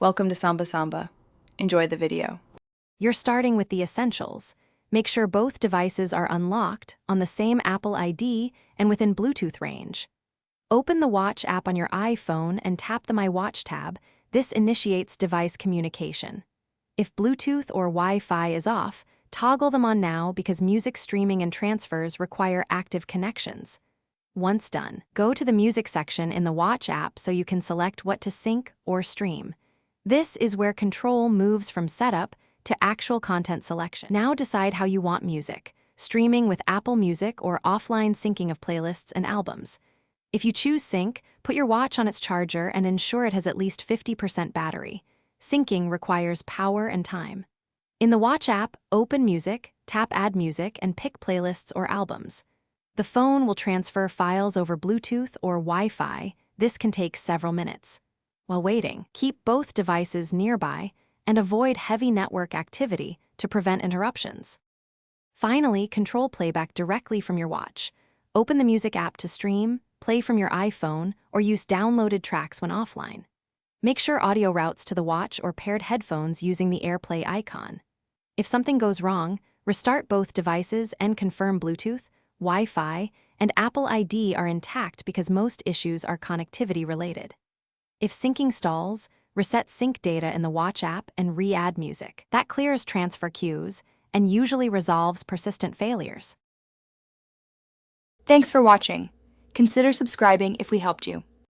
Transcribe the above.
Welcome to Samba Samba. Enjoy the video. You're starting with the essentials. Make sure both devices are unlocked, on the same Apple ID, and within Bluetooth range. Open the Watch app on your iPhone and tap the My Watch tab. This initiates device communication. If Bluetooth or Wi-Fi is off, toggle them on now because music streaming and transfers require active connections. Once done, go to the music section in the Watch app so you can select what to sync or stream. This is where control moves from setup to actual content selection. Now decide how you want music, streaming with Apple Music or offline syncing of playlists and albums. If you choose sync, put your watch on its charger and ensure it has at least 50% battery. Syncing requires power and time. In the Watch app, open Music, tap Add Music, and pick playlists or albums. The phone will transfer files over Bluetooth or Wi-Fi. This can take several minutes. While waiting, keep both devices nearby and avoid heavy network activity to prevent interruptions. Finally, control playback directly from your watch. Open the Music app to stream, play from your iPhone, or use downloaded tracks when offline. Make sure audio routes to the watch or paired headphones using the AirPlay icon. If something goes wrong, restart both devices and confirm Bluetooth, Wi-Fi, and Apple ID are intact because most issues are connectivity related. If syncing stalls, reset sync data in the Watch app and re-add music. That clears transfer queues and usually resolves persistent failures. Thanks for watching. Consider subscribing if we helped you.